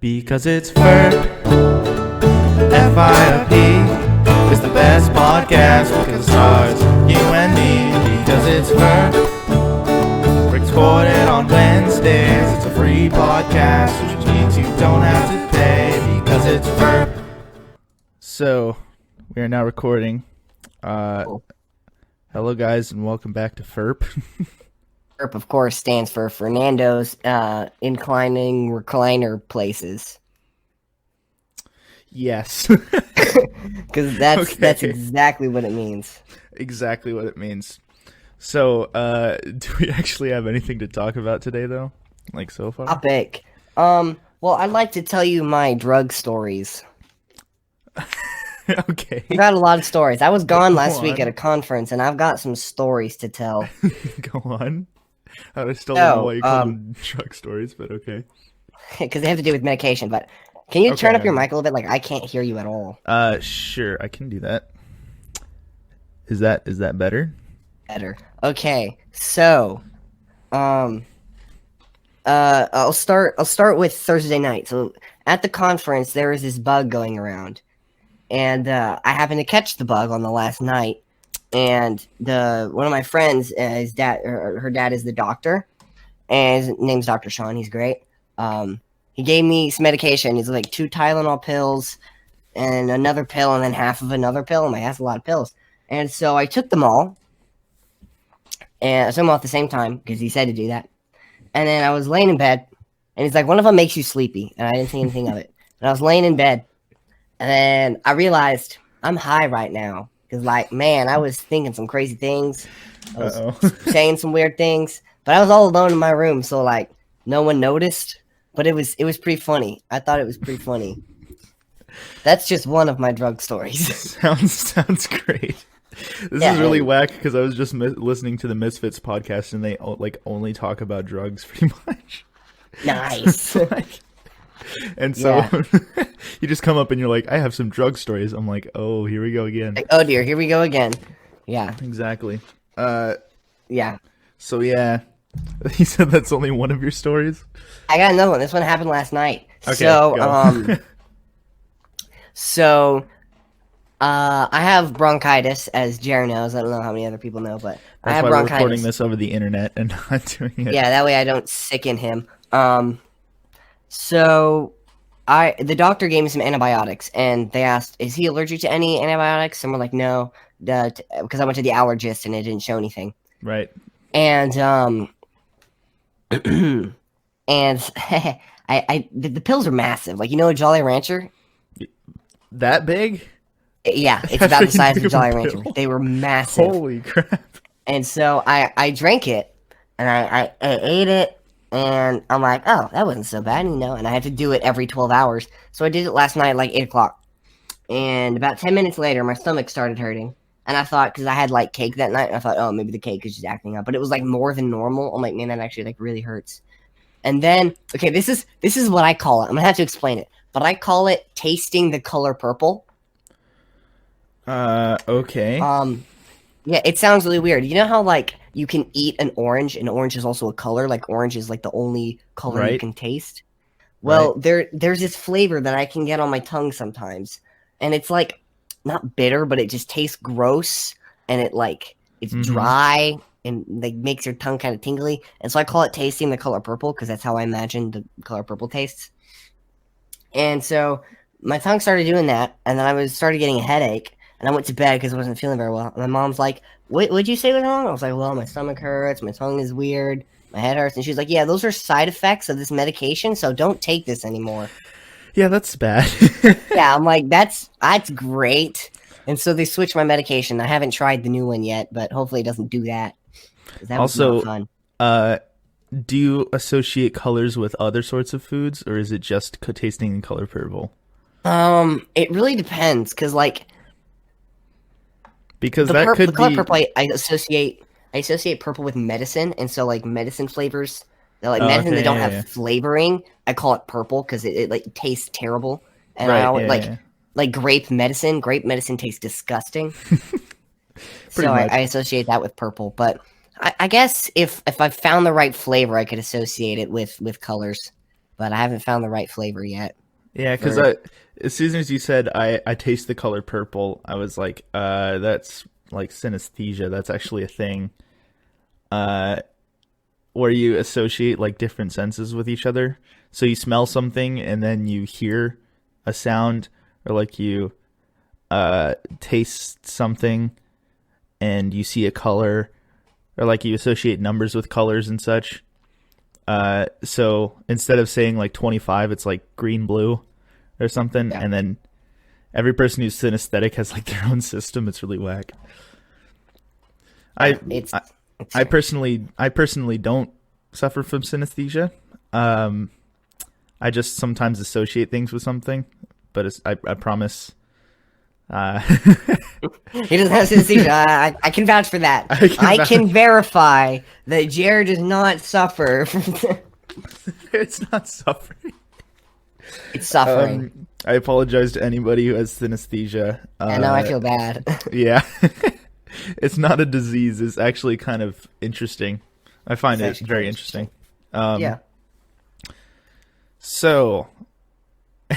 Because it's FIRP, F.I.R.P. It's the best podcast because it stars you and me. Because it's FIRP, recorded on Wednesdays. It's a free podcast, which means you don't have to pay. Because it's FIRP. So, we are now recording. Hello guys, and welcome back to FIRP. FIRP, of course, stands for Fernando's Inclining Recliner Places. Yes. Because that's exactly what it means. Exactly what it means. So, do we actually have anything to talk about today, though? Like, so far? Topic. Well, I'd like to tell you my drug stories. Okay. I've got a lot of stories. I was gone last week at a conference, and I've got some stories to tell. Go on. I still don't know why you call them drug stories, but okay. Because they have to do with medication, but can you turn up your mic a little bit? Like, I can't hear you at all. Sure, I can do that. Is that better? Better. Okay, so, I'll start with Thursday night. So, at the conference, there was this bug going around, and I happened to catch the bug on the last night. And one of my friends, his dad, her dad is the doctor, and his name's Dr. Sean. He's great. He gave me some medication. It's like 2 Tylenol pills and another pill and then half of another pill. I'm like, that's a lot of pills. And so I took them all, and I took them all at the same time because he said to do that. And then I was laying in bed, and he's like, one of them makes you sleepy, and I didn't think anything of it. And I was laying in bed, and then I realized I'm high right now. Because, like, man, I was thinking some crazy things. I was saying some weird things. But I was all alone in my room, so, like, no one noticed. But it was pretty funny. I thought it was pretty funny. That's just one of my drug stories. Sounds great. This is really whack because I was just listening to the Misfits podcast, and they, like, only talk about drugs pretty much. Nice. And so you just come up and you're like, I have some drug stories. I'm like, oh, here we go again. Like, oh dear, here we go again. Yeah. Exactly. Yeah. So yeah, you said that's only one of your stories? I got another one. This one happened last night. Okay, so I have bronchitis, as Jer knows. I don't know how many other people know, but I have bronchitis. That's why we're recording this over the internet and not doing it. Yeah, that way I don't sicken him. So, the doctor gave me some antibiotics, and they asked, is he allergic to any antibiotics? And we're like, no, because I went to the allergist, and it didn't show anything. Right. And, and the pills are massive. Like, you know a Jolly Rancher? That big? Yeah, it's about the size of a Jolly Rancher. They were massive. Holy crap. And so, I drank it, and I ate it. And I'm like, oh, that wasn't so bad, you know, and I had to do it every 12 hours. So I did it last night at like 8 o'clock. And about 10 minutes later, my stomach started hurting. And I thought, because I had like cake that night, and I thought, oh, maybe the cake is just acting up. But it was like more than normal. I'm like, man, that actually like really hurts. And then, okay, this is what I call it. I'm going to have to explain it. But I call it tasting the color purple. Okay. Yeah, it sounds really weird. You know how, like, you can eat an orange, and orange is also a color? Like, orange is, like, the only color you can taste? Well, there's this flavor that I can get on my tongue sometimes. And it's, like, not bitter, but it just tastes gross. And it, like, it's dry and, like, makes your tongue kind of tingly. And so I call it tasting the color purple because that's how I imagine the color purple tastes. And so my tongue started doing that, and then I started getting a headache. And I went to bed because I wasn't feeling very well. And my mom's like, what'd you say was wrong? I was like, well, my stomach hurts, my tongue is weird, my head hurts. And she's like, yeah, those are side effects of this medication, so don't take this anymore. Yeah, that's bad. Yeah, I'm like, that's great. And so they switched my medication. I haven't tried the new one yet, but hopefully it doesn't do that. That was not fun. Do you associate colors with other sorts of foods, or is it just tasting the color purple? It really depends, because, like, because the color purple, I associate purple with medicine, and so like medicine flavors, medicine that don't have flavoring, I call it purple because it like tastes terrible. And I always like grape medicine. Grape medicine tastes disgusting. So I associate that with purple. But I guess if I found the right flavor, I could associate it with colors. but I haven't found the right flavor yet. Yeah, because For as soon as you said I taste the color purple, I was like, that's like synesthesia. That's actually a thing. Uh, where you associate like different senses with each other. So you smell something and then you hear a sound, or like you taste something and you see a color, or like you associate numbers with colors and such. So instead of saying like 25, it's like green, blue, or something. yeah, And then every person who's synesthetic has like their own system. It's really whack. I, it's I it's I personally don't suffer from synesthesia. Um, I just sometimes associate things with something, but I promise. He doesn't have synesthesia. I can vouch for that. I can verify that Jared does not suffer from. It's not suffering. It's suffering. I apologize to anybody who has synesthesia. I know. I feel bad. Yeah, it's not a disease. It's actually kind of interesting. I find It's it actually very quite interesting. Yeah. So,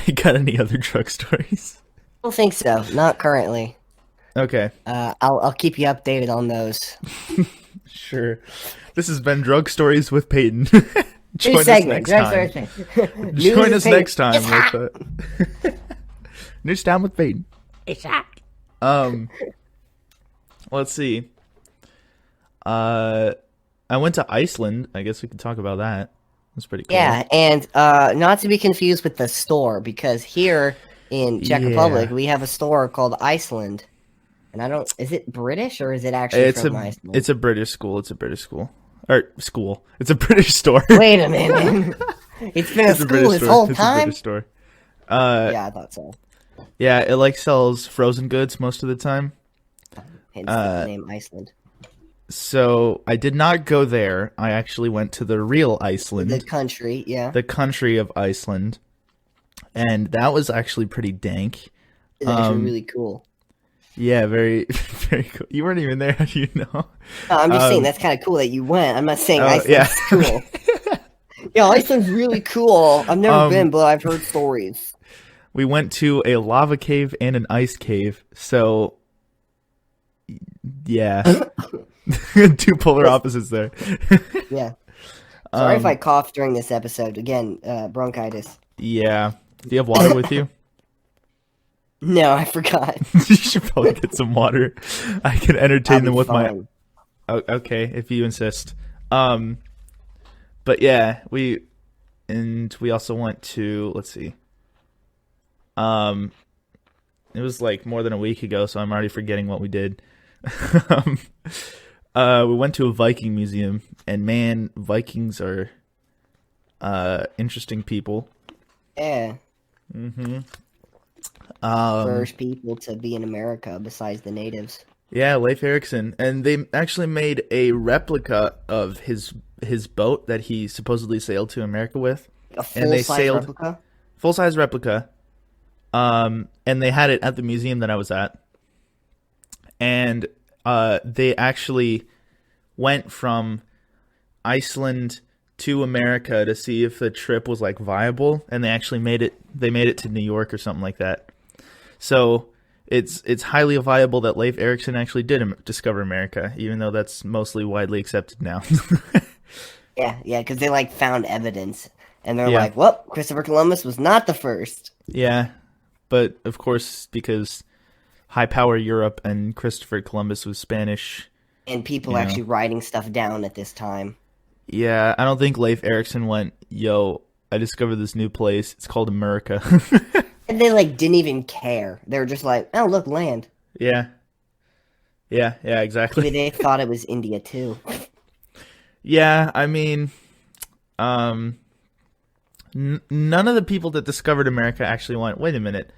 you got any other drug stories? I don't think so. Not currently. Okay, I'll keep you updated on those. sure. This has been Drug Stories with Payton. Join New us segment. next time. Join us next time with News Down with Payton. It's hot. Let's see. I went to Iceland. I guess we could talk about that. That's pretty cool. Yeah, and not to be confused with the store, because here in Czech Yeah. Republic we have a store called Iceland, and I don't. Is it British or is it actually from Iceland? It's a British school. It's a British school. Or school. It's a British store. Wait a minute. It's been a school this whole It's a time. British store. Yeah, I thought so. Yeah, it like sells frozen goods most of the time. Hence the name Iceland. So I did not go there. I actually went to the real Iceland, The country, yeah. the country of Iceland, and that was actually pretty dank. It's actually really cool. Yeah, very, very cool. You weren't even there, how do you know? No, I'm just saying that's kind of cool that you went. I'm not saying Iceland's yeah. cool. Yeah, Iceland's really cool. I've never been, but I've heard stories. We went to a lava cave and an ice cave. So, yeah, two polar opposites there. Yeah. Sorry if I cough during this episode. Again, bronchitis. Yeah. Do you have water with you? No, I forgot. You should probably get some water. I can entertain them with fine. my. Okay, if you insist. But yeah, we also went to, let's see. It was like more than a week ago, so I'm already forgetting what we did. We went to a Viking museum, and man, Vikings are interesting people. Yeah. Mm-hmm. First people to be in America besides the natives. Yeah, Leif Erikson, and they actually made a replica of his boat that he supposedly sailed to America with. A full-size replica? Full-size replica. And they had it at the museum that I was at. And they actually went from Iceland to America to see if the trip was like viable, and they actually made it to New York or something like that. So it's highly viable that Leif Erikson actually did discover America, even though that's mostly widely accepted now. Yeah, because they like found evidence, and they're Yeah. like, "Well, Christopher Columbus was not the first." Yeah, but of course, because high power Europe and Christopher Columbus was Spanish. And people Yeah. actually writing stuff down at this time. Yeah, I don't think Leif Erikson went, "Yo, I discovered this new place. It's called America." And they like didn't even care. They were just like, "Oh, look, land." Yeah, exactly. Maybe they thought it was India too. Yeah, I mean, none of the people that discovered America actually went, wait a minute,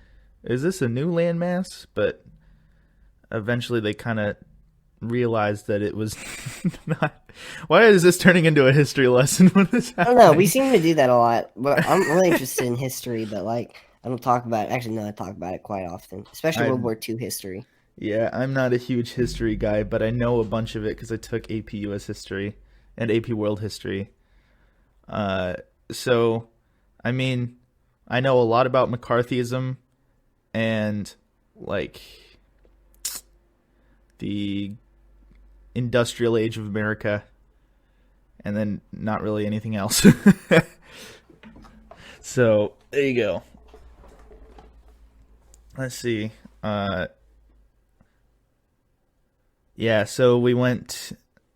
is this a new landmass? But eventually they kind of realized that it was not. Why is this turning into a history lesson? What is I happening? don't know. We seem to do that a lot. But I'm really interested in history, but like I don't talk about it. Actually, no, I talk about it quite often, especially World War II history. Yeah, I'm not a huge history guy, but I know a bunch of it because I took AP US History and AP World History. So I mean, I know a lot about McCarthyism and like the industrial age of America, and then not really anything else. So there you go. Let's see. Yeah, so we went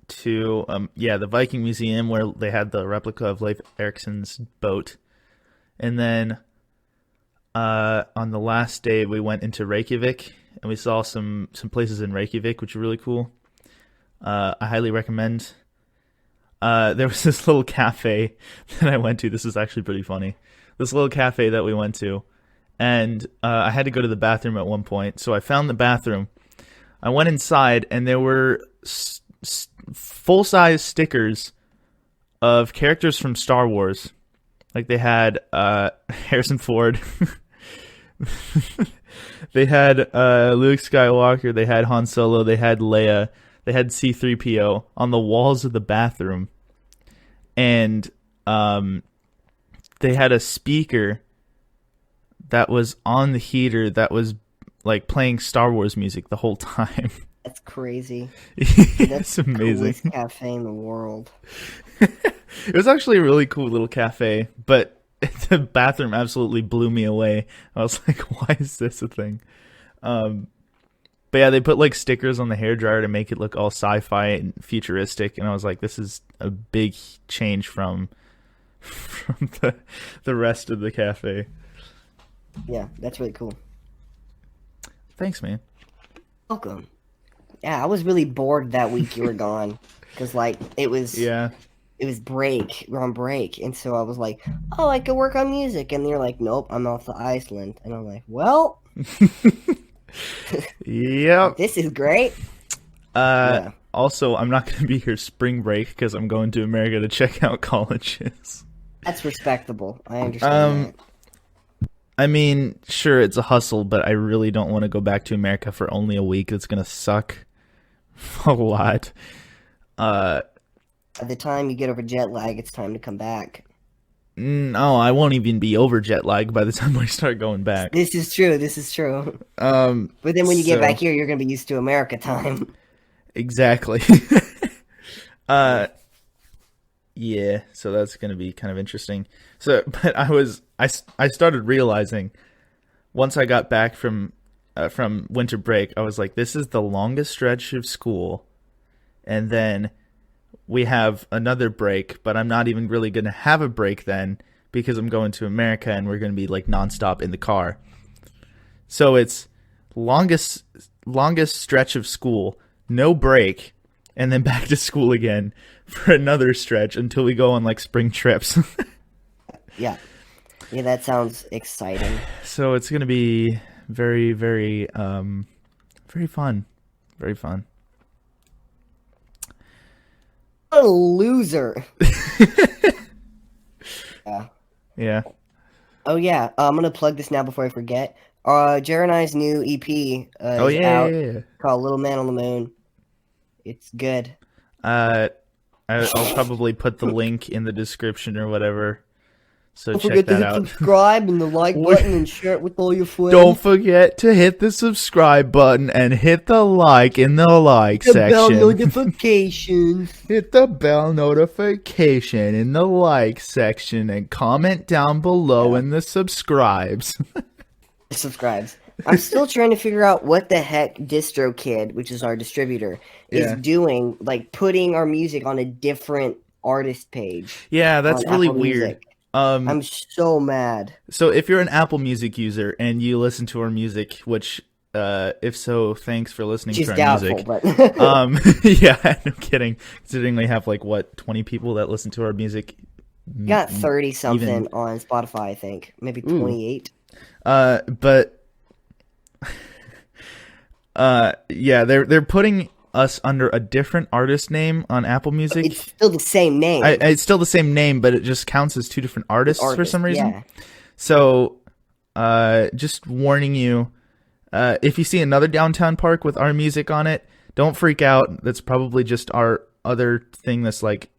to the Viking Museum where they had the replica of Leif Erikson's boat, and then on the last day we went into Reykjavik and we saw some places in Reykjavik which are really cool. I highly recommend. There was this little cafe that I went to. This is actually pretty funny. This little cafe that we went to, and I had to go to the bathroom at one point, so I found the bathroom. I went inside, and there were full-size stickers of characters from Star Wars. Like, they had Harrison Ford. They had Luke Skywalker. They had Han Solo. They had Leia. They had C-3PO on the walls of the bathroom. And they had a speaker that was on the heater that was like playing Star Wars music the whole time. That's crazy. That's amazing. The coolest cafe in the world. It was actually a really cool little cafe, but the bathroom absolutely blew me away. I was like, why is this a thing? But yeah, they put like stickers on the hairdryer to make it look all sci-fi and futuristic, and I was like, this is a big change from the rest of the cafe. Yeah, that's really cool. Thanks, man. Welcome. Yeah, I was really bored that week you were gone because like it was break. We're on break, and so I was like, oh, I could work on music, and you're like, nope, I'm off to Iceland, and I'm like, well. Yep. This is great. Yeah. Also, I'm not going to be here spring break because I'm going to America to check out colleges. That's respectable. I understand that. I mean, sure, it's a hustle, but I really don't want to go back to America for only a week. It's going to suck a lot. By the time you get over jet lag, it's time to come back. No, I won't even be over jet lag by the time I start going back. This is true. But then when you get back here, you're going to be used to America time. Exactly. Yeah, so that's going to be kind of interesting. So, but I started realizing once I got back from winter break, I was like, this is the longest stretch of school, and then we have another break, but I'm not even really going to have a break then because I'm going to America and we're going to be like nonstop in the car. So it's longest stretch of school, no break, and then back to school again for another stretch until we go on like spring trips. Yeah, that sounds exciting. So it's going to be very, very, very fun. Very fun. What a loser. Yeah. Yeah. Oh yeah, I'm gonna plug this now before I forget. Jared and I's new EP is out called Little Man on the Moon. It's good. I'll probably put the link in the description or whatever. So Don't check forget that to out. subscribe and the like button and share it with all your friends. Don't forget to hit the subscribe button and hit the like in the like the section. bell notifications. Hit the bell notification in the like section and comment down below in the subscribes. Subscribes. I'm still trying to figure out what the heck DistroKid, which is our distributor, is doing, like putting our music on a different artist page. Yeah, that's really Apple weird. Music. I'm so mad. So if you're an Apple Music user and you listen to our music, which if so, thanks for listening to our doubtful, music. But yeah, no kidding. Considering we have like 20 people that listen to our music. Got 30 something on Spotify, I think. Maybe 28. But yeah, they're putting us under a different artist name on Apple Music. It's still the same name. It's still the same name, but it just counts as two different artists for some reason. Yeah. So, just warning you, if you see another Downtown Park with our music on it, don't freak out. That's probably just our other thing that's like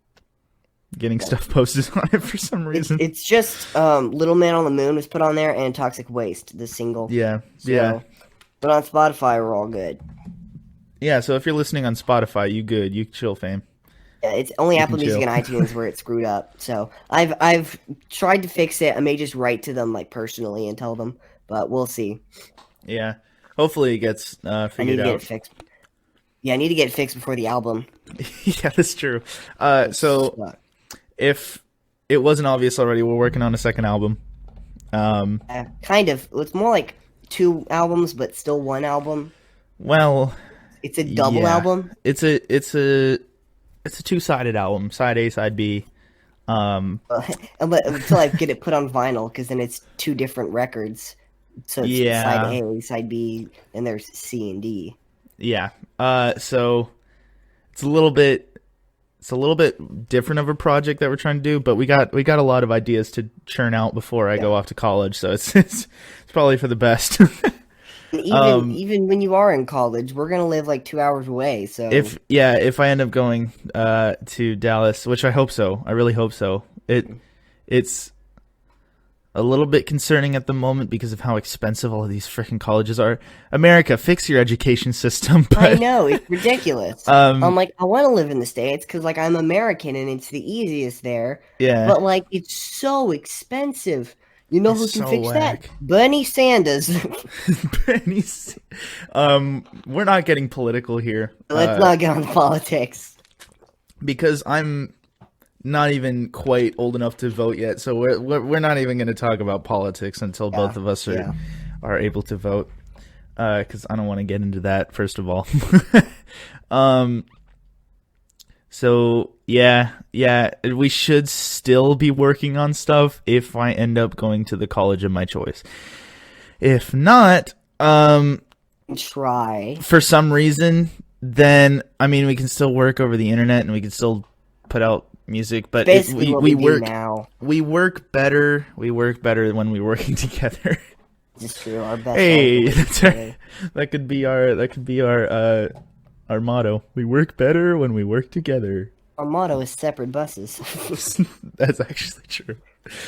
getting stuff posted on it for some reason. It's just Little Man on the Moon was put on there and Toxic Waste, the single. Yeah. But on Spotify, we're all good. Yeah, so if you're listening on Spotify, you good. You chill, fam. Yeah, it's only You Apple can Music chill. and iTunes where it's screwed up. So I've tried to fix it. I may just write to them like personally and tell them, but we'll see. Yeah. Hopefully it gets I need figured to get out. it fixed. Yeah, I need to get it fixed before the album. Yeah, that's true. So Sucks. if it wasn't obvious already, we're working on a second album. Kind of. It's more like 2 albums, but still 1 album. Well, It's a double yeah. album. It's a 2-sided album, side A, side B. Until I get it put on vinyl, because then it's 2 different records. So it's Yeah. side A, side B, and there's C and D. Yeah. So it's a little bit different of a project that we're trying to do, but we got a lot of ideas to churn out before I go off to college, so it's probably for the best. And even when you are in college, we're gonna live like 2 hours away. So If I end up going to Dallas, which I hope so, I really hope so. It's a little bit concerning at the moment because of how expensive all of these freaking colleges are. America, fix your education system. But, I know it's ridiculous. I'm like, I want to live in the States because like I'm American and it's the easiest there. Yeah. But like it's so expensive. You know who It's can so fix whack. that? Bernie Sanders. Pennies. We're not getting political here. Let's not get on politics. Because I'm not even quite old enough to vote yet, so we're not even going to talk about politics until both of us are able to vote. Because I don't want to get into that, first of all. So yeah, we should still be working on stuff if I end up going to the college of my choice. If not, Try. for some reason, then I mean we can still work over the internet and we can still put out music, but Basically, what we do work now. we work better when we're working together. This is true. Our best. Hey, album that's right. That could be our motto. We work better when we work together. Our motto is separate buses. That's actually true.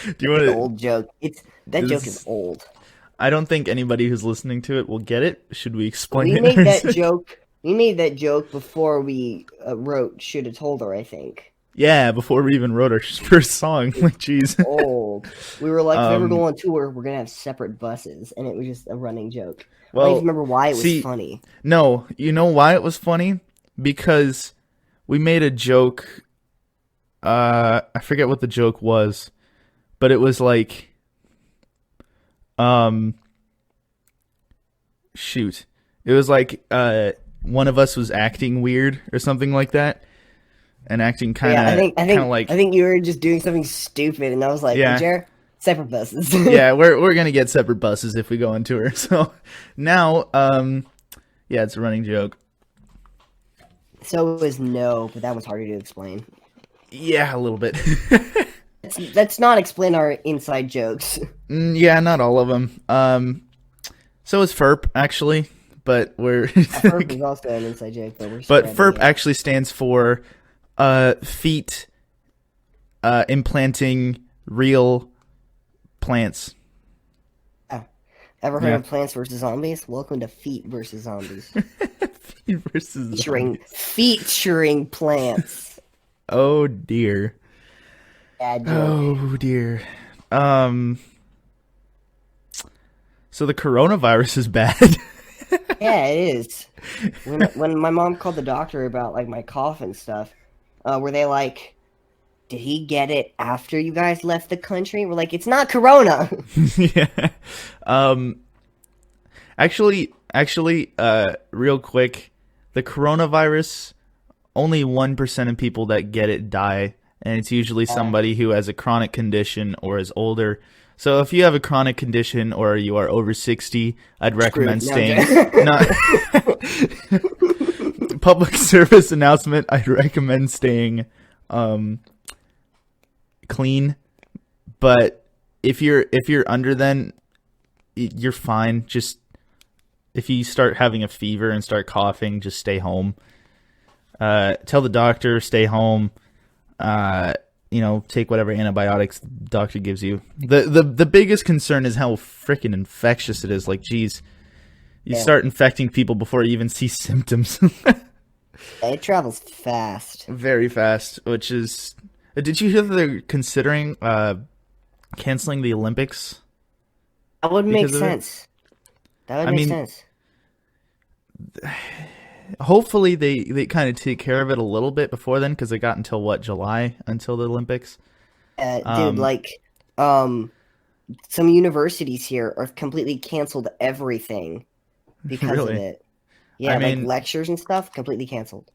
Do you want An to? old joke. That joke is old. I don't think anybody who's listening to it will get it. Should we explain We it? made that joke. We made that joke before we wrote "Should Have Told Her." I think. Yeah, before we even wrote our first song. Like, jeez. Old. We were like, if we ever go on tour, we're gonna have separate buses, and it was just a running joke. I don't even remember why it was funny. No, you know why it was funny? Because we made a joke. I forget what the joke was, but it was like, shoot, it was like one of us was acting weird or something like that, and acting kind of, I think you were just doing something stupid, and I was like, Yeah. Jared, separate buses. yeah, we're gonna get separate buses if we go on tour. So now, yeah, it's a running joke. So it was no, but that was harder to explain. Yeah, a little bit. Let's not explain our inside jokes. Yeah, not all of them. So is FIRP actually, but we're FIRP is also an inside joke, but we're but spreading FIRP it. actually stands for feet implanting real plants. Ever heard Yeah. of Plants vs Zombies? Welcome to Feet vs Zombies. Versus Featuring plants. Oh dear. Bad joke. Oh dear. So the coronavirus is bad. Yeah, it is. When my mom called the doctor about like my cough and stuff, were they like, did he get it after you guys left the country? We're like, it's not corona. Yeah. Actually, real quick, the coronavirus, only 1% of people that get it die, and it's usually somebody who has a chronic condition or is older. So if you have a chronic condition or you are over 60, I'd recommend staying. Not public service announcement. I'd recommend staying clean. But if you're under, then you're fine. Just if you start having a fever and start coughing, just stay home. Tell the doctor, stay home. take whatever antibiotics the doctor gives you. The biggest concern is how freaking infectious it is. Like, geez, you start infecting people before you even see symptoms. It travels fast. Very fast, which is... Did you hear that they're considering canceling the Olympics? That would make sense. That would make sense. Hopefully they kind of take care of it a little bit before then, because they got until what, July until the Olympics. Dude, some universities here are completely canceled everything because of it. Yeah, lectures and stuff completely canceled.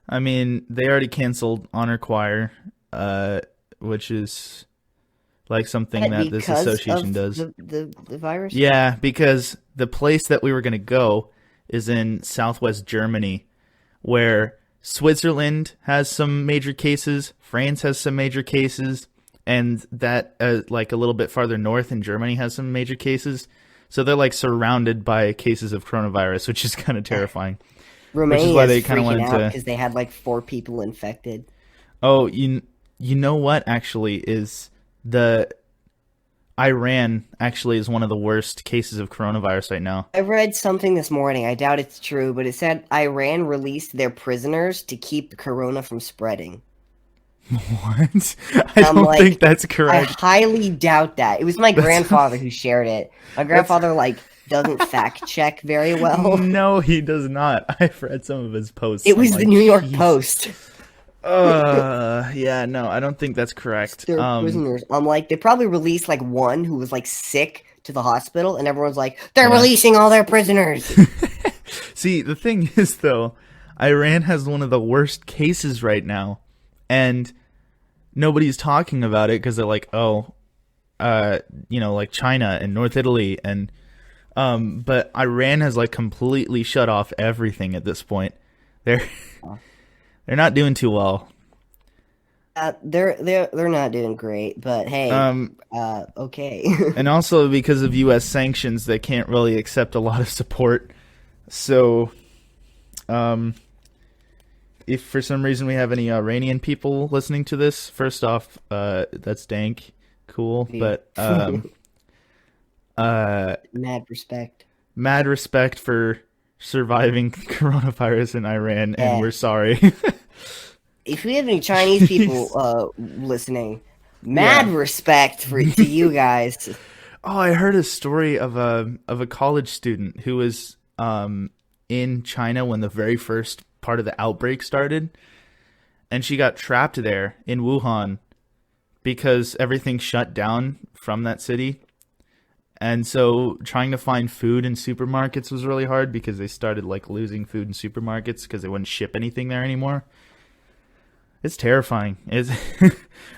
I mean, they already canceled honor choir, which is like something that this association does. The virus. Yeah, because the place that we were going to go is in southwest Germany, where Switzerland has some major cases, France has some major cases, and that like a little bit farther north in Germany has some major cases. So they're like surrounded by cases of coronavirus, which is kind of terrifying. Romania which is why they is kind of freaking wanted out to. because they had like 4 people infected. Oh, you know what? Actually, is the Iran actually is one of the worst cases of coronavirus right now. I read something this morning. I doubt it's true, but it said Iran released their prisoners to keep the corona from spreading. What? I don't think that's correct. I highly doubt that. It was my grandfather who shared it. My grandfather doesn't fact check very well. No, he does not. I've read some of his posts. It was the New York Post. Yeah, no, I don't think that's correct. They're prisoners. They probably released one who was sick to the hospital, and everyone's like, they're releasing all their prisoners. See, the thing is though, Iran has one of the worst cases right now, and nobody's talking about it because they're like, like China and North Italy, and but Iran has completely shut off everything at this point. They're not doing too well. They're not doing great, but hey, okay. And also because of U.S. sanctions, they can't really accept a lot of support. So, if for some reason we have any Iranian people listening to this, first off, that's dank, cool, but mad respect for surviving coronavirus in Iran, and we're sorry. If we have any Chinese people listening, mad respect to you guys. Oh, I heard a story of a college student who was in China when the very first part of the outbreak started, and she got trapped there in Wuhan because everything shut down from that city. And so trying to find food in supermarkets was really hard because they started losing food in supermarkets because they wouldn't ship anything there anymore. It's terrifying. It's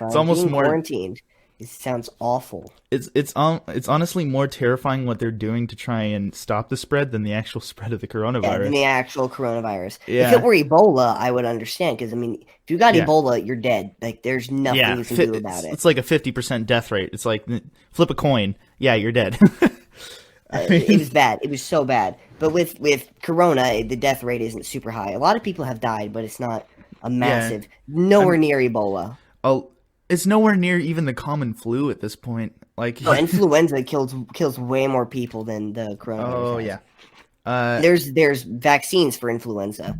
almost more quarantined. It sounds awful. It's honestly more terrifying what they're doing to try and stop the spread than the actual spread of the coronavirus. Yeah, than the actual coronavirus. Yeah. If it were Ebola, I would understand because if you got Ebola, you're dead. There's nothing you can do about it. It's like a 50% death rate. It's like flip a coin. Yeah, you're dead. It was bad. It was so bad. But with Corona, the death rate isn't super high. A lot of people have died, but it's not a massive. Nowhere near Ebola. It's nowhere near even the common flu at this point. Influenza kills way more people than the coronavirus. Oh yeah. There's vaccines for influenza,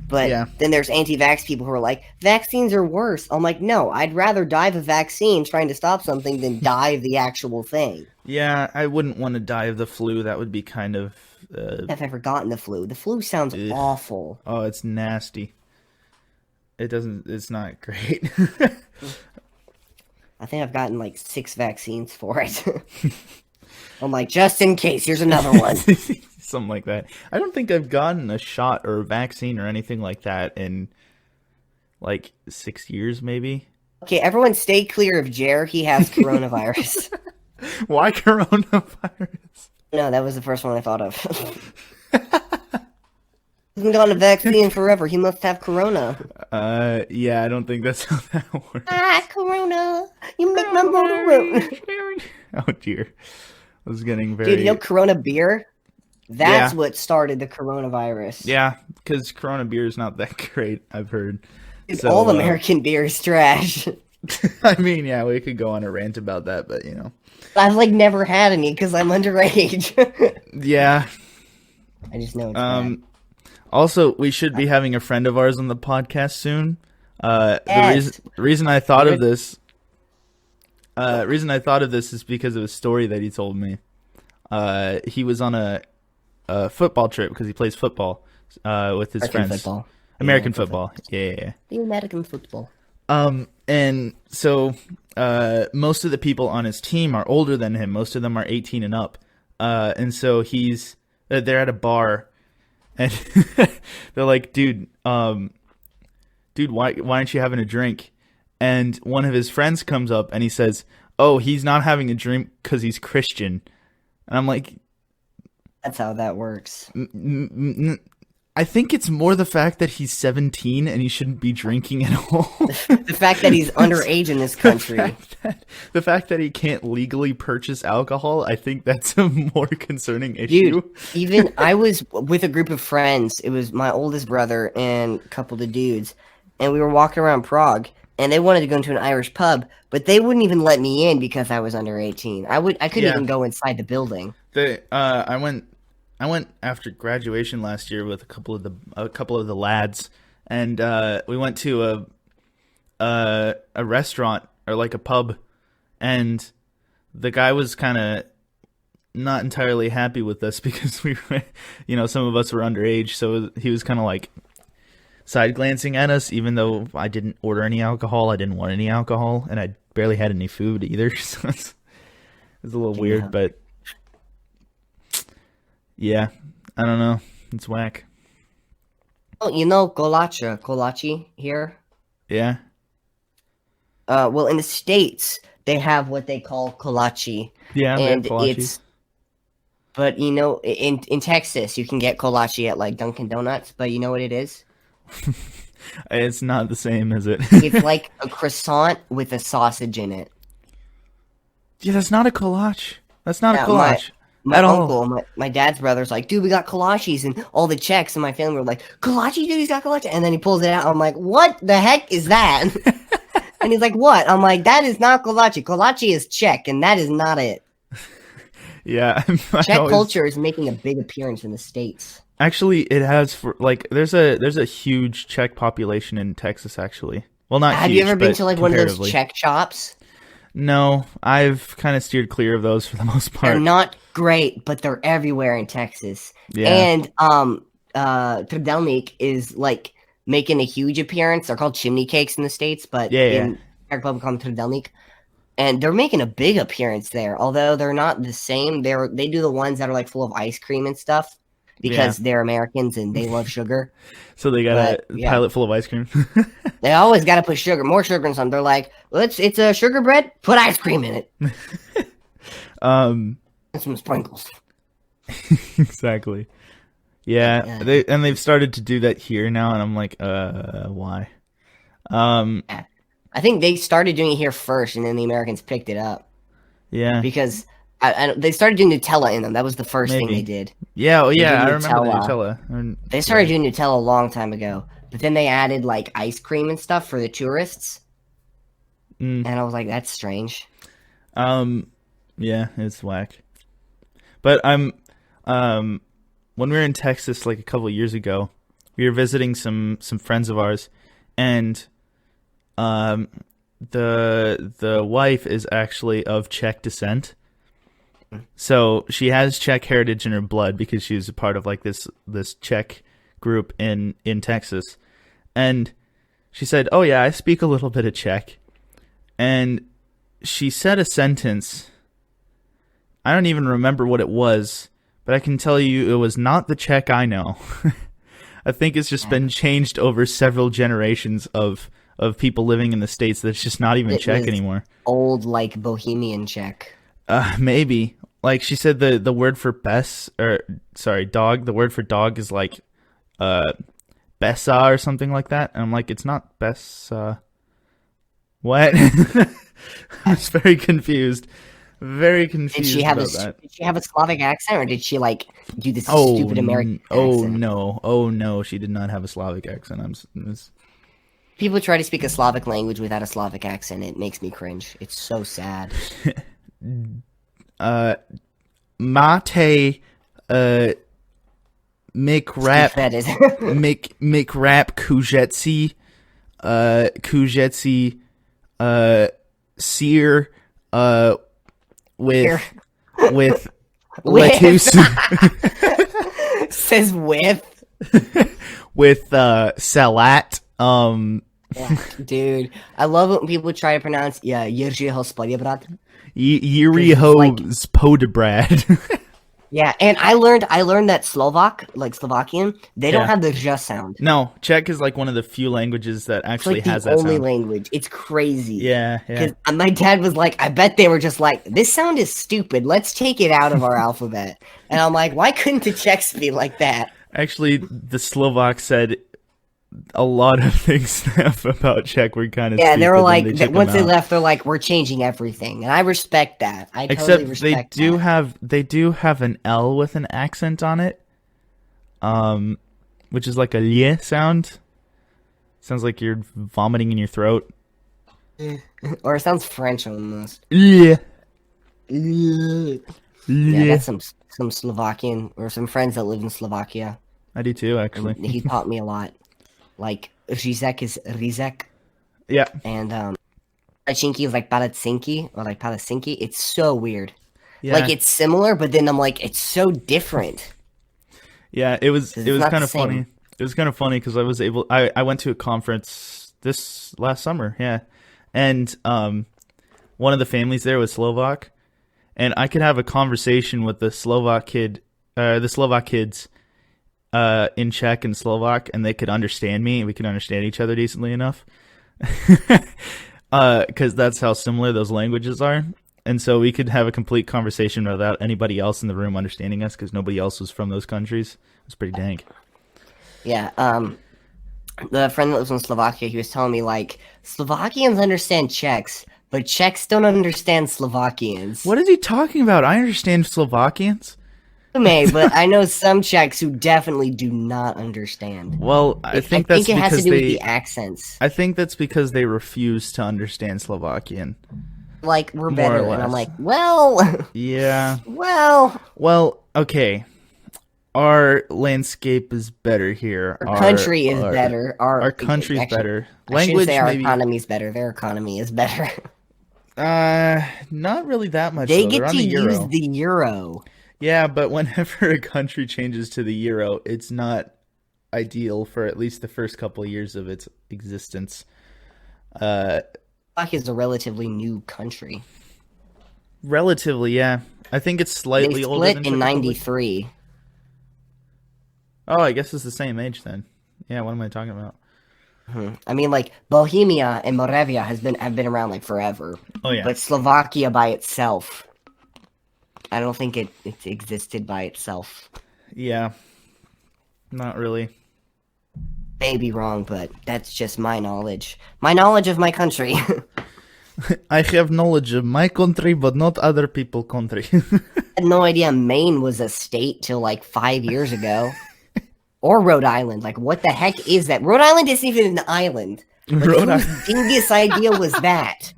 but then there's anti-vax people who are like, vaccines are worse. I'm like, no, I'd rather die of a vaccine trying to stop something than die of the actual thing. Yeah, I wouldn't want to die of the flu. That would be kind of. I've never gotten the flu. The flu sounds awful. Oh, it's nasty. It's not great. I think I've gotten 6 vaccines for it. I'm like, just in case, here's another one. Something like that. I don't think I've gotten a shot or a vaccine or anything like that in 6 years, maybe. Okay, everyone stay clear of Jer. He has coronavirus. Why coronavirus? No, that was the first one I thought of. He hasn't gotten a vaccine forever. He must have corona. Yeah, I don't think that's how that works. Corona. You make my motor. Oh, dear. I was getting very... Dude, Corona beer? That's what started the coronavirus. Yeah, because Corona beer is not that great, I've heard. Dude, all American beer is trash. I mean, yeah, we could go on a rant about that, but I've like never had any because I'm underage. yeah. I just know it's bad. Also, we should be having a friend of ours on the podcast soon. Yes. The reason I thought of this, is because of a story that he told me. He was on a football trip because he plays football with his American friends. football. American football. Yeah. The American football. And so most of the people on his team are older than him. Most of them are 18 and up. And so they're at a bar, and they're like, dude, why aren't you having a drink? And one of his friends comes up and he says, oh, he's not having a drink because he's Christian. And I'm like, that's how that works. I think it's more the fact that he's 17 and he shouldn't be drinking at all. The fact that he's underage in this country. The fact that he can't legally purchase alcohol, I think that's a more concerning issue. Dude, even I was with a group of friends. It was my oldest brother and a couple of dudes. And we were walking around Prague. And they wanted to go into an Irish pub. But they wouldn't even let me in because I was under 18. I couldn't even go inside the building. I went after graduation last year with a couple of the lads, and we went to a restaurant or like a pub, and the guy was kind of not entirely happy with us because we were, some of us were underage, so he was kind of like side glancing at us, even though I didn't order any alcohol, I didn't want any alcohol, and I barely had any food either. So it was a little weird, but. Yeah, I don't know. It's whack. Oh, kolache here? Yeah? Well, in the States, they have what they call kolache. Yeah, and kolache. But, in Texas, you can get kolache at, like, Dunkin' Donuts, but you know what it is? It's not the same, is it? It's like a croissant with a sausage in it. Yeah, that's not a kolache. That's not a kolache. My uncle, my dad's brother's like, dude, we got kolaches, and all the Czechs in my family were like, kolache, dude, he's got kolache, and then he pulls it out. I'm like, what the heck is that? And he's like, what? I'm like, that is not kolache. Kolache is Czech, and that is not it. Yeah, Czech culture is making a big appearance in the States. Actually, it has there's a huge Czech population in Texas. Actually, well, not. Have huge, you ever been to like one of those comparatively. Czech shops? No, I've kind of steered clear of those for the most part. They're not great, but they're everywhere in Texas. Yeah. And Trdelnik is like making a huge appearance. They're called chimney cakes in the States, but in Czech Republic called Trdelnik. And they're making a big appearance there, although they're not the same. They do the ones that are like full of ice cream and stuff because they're Americans and they love sugar. So they got a pilot full of ice cream. They always got to put more sugar in something. They're like, well, it's a sugar bread, put ice cream in it. And some sprinkles. Exactly. Yeah, they've started to do that here now, and I'm like, why? I think they started doing it here first, and then the Americans picked it up. Yeah, because they started doing Nutella in them. That was the first thing they did. Yeah, I remember the Nutella. They started doing Nutella a long time ago, but then they added like ice cream and stuff for the tourists. And I was like, that's strange. Yeah, it's whack. But when we were in Texas like a couple of years ago, we were visiting some friends of ours, and the wife is actually of Czech descent. So she has Czech heritage in her blood because she was a part of like this Czech group in Texas. And she said, "Oh yeah, I speak a little bit of Czech." And she said a sentence. I don't even remember what it was, but I can tell you it was not the Czech I know. I think it's just been changed over several generations of people living in the States that's just not even Czech anymore. Old, like, Bohemian Czech. Maybe. Like, she said the word for dog, the word for dog is like Besa or something like that. And I'm like, it's not Besa. What? I was very confused. Very confused. Did she have Did she have a Slavic accent, or did she like do this stupid American accent? Oh no, she did not have a Slavic accent. People try to speak a Slavic language without a Slavic accent. It makes me cringe. It's so sad. Mate, make rap, That is. make rap kujetsi, sear, with lettuce, Says with. with salat. Yeah, dude, I love it when people try to pronounce Yerji Hospodia brat. Yiriho's Podebrad. Yeah, and I learned that Slovakian, they don't Yeah. have the j sound. No, Czech is like one of the few languages that It's actually like has the that only sound. language. It's crazy. Yeah, yeah. Because my dad was like, I bet they were just like, this sound is stupid. Let's take it out of our alphabet. And I'm like, why couldn't the Czechs be like that? Actually, the Slovak said a lot of things about Czech were kind of Yeah, they were like, took once them they out. left, they're like, we're changing everything. And I respect that. I Except totally respect that. they do have an L with an accent on it, which is like a lie sound. Sounds like you're vomiting in your throat. Or it sounds French almost. Yeah, Yeah, I got some Slovakian or some friends that live in Slovakia. I do too, actually. And he taught me a lot. Like Rizek is Rizek, Yeah, and Pachinki is like Palatsinki or like Palasinki. It's so weird. yeah, Like it's similar, but then I'm like, it's so different. yeah. It was It's not kind the of funny. same. It was kind of funny because I went to a conference this last summer, yeah, and one of the families there was Slovak, and I could have a conversation with the Slovak kids in Czech and Slovak, and they could understand me, and we could understand each other decently enough, because that's how similar those languages are. And so we could have a complete conversation without anybody else in the room understanding us, because nobody else was from those countries. It was pretty dank. Yeah. The friend that lives in Slovakia, he was telling me like Slovakians understand Czechs, but Czechs don't understand Slovakians. What is he talking about? I understand Slovakians. May, but I know some Czechs who definitely do not understand. Well, I think that's it has to because do with they. the accents. I think that's because they refuse to understand Slovakian. Like we're More or better, and I'm less. like, well, Yeah. well, Okay. Our landscape is better here. our country is better. Our country's actually, better. I shouldn't Language say our maybe. economy is better. Their economy is better. Not really that much. They though. They're get on to the euro. use the euro. Yeah, but whenever a country changes to the euro, it's not ideal for at least the first couple of years of its existence. Slovakia is a relatively new country. Relatively, yeah. I think it's slightly They older split than in Czech Republic. '93. Oh, I guess it's the same age then. Yeah, what am I talking about? I mean, like Bohemia and Moravia have been around like forever. Oh yeah. But Slovakia by itself, I don't think it existed by itself. Yeah. Not really. May be wrong, but that's just my knowledge. My knowledge of my country. I have knowledge of my country, but not other people's country. I had no idea Maine was a state till like 5 years ago. Or Rhode Island. Like, what the heck is that? Rhode Island isn't even an island. Like, Rhode whose dingus idea was that?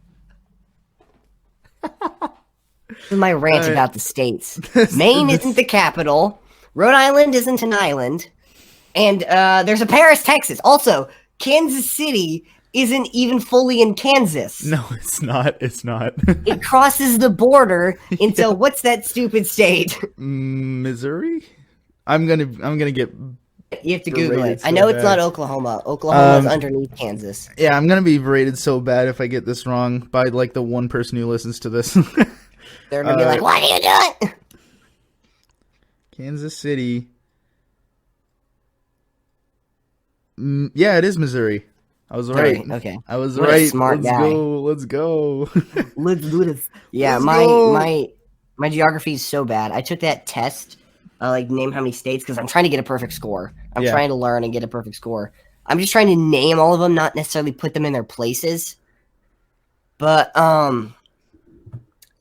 This is my rant about the states. Maine isn't the capital. Rhode Island isn't an island. And there's a Paris, Texas. Also, Kansas City isn't even fully in Kansas. No, it's not. It's not. It crosses the border into what's that stupid state? Missouri? I'm gonna get. You have to Google Berated it. I so know it's bad. not Oklahoma. Oklahoma's underneath Kansas. Yeah, I'm gonna be rated so bad if I get this wrong by like the one person who listens to this. They're gonna be like, "What are you doing?" Kansas City. Yeah, it is Missouri. I was right. Okay. I was What a right. smart Let's guy. go. Let's go. Let's do this. Yeah, Let's my go. my geography is so bad. I took that test, like name how many states, because I'm trying to get a perfect score. I'm Yeah. trying to learn and get a perfect score. I'm just trying to name all of them, not necessarily put them in their places. But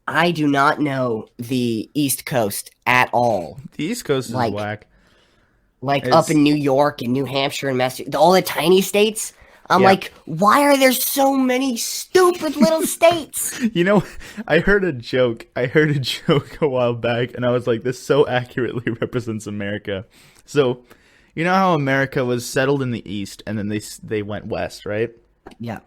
I do not know the East Coast at all. The East Coast is Like- whack. Like It's- up in New York and New Hampshire and Massachusetts, all the tiny states. I'm Yeah. like, why are there so many stupid little states? You know, I heard a joke. I heard a joke a while back, and I was like, this so accurately represents America. So, you know how America was settled in the East, and then they went west, right? Yeah.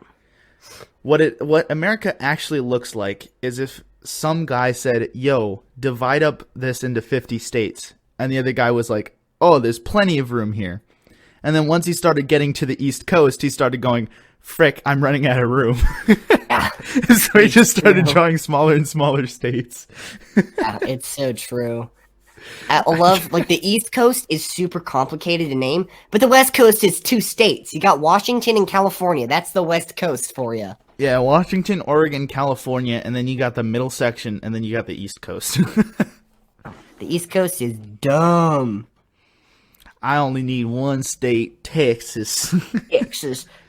What America actually looks like is if some guy said, "Yo, divide up this into 50 states," and the other guy was like, "Oh, there's plenty of room here." And then once he started getting to the East Coast, he started going, "Frick, I'm running out of room." Yeah. So he just started drawing smaller and smaller states. Yeah, it's so true. I love, like, the East Coast is super complicated to name, but the West Coast is 2 states. You got Washington and California. That's the West Coast for you. Yeah, Washington, Oregon, California, and then you got the middle section, and then you got the East Coast. The East Coast is dumb. I only need one state, Texas.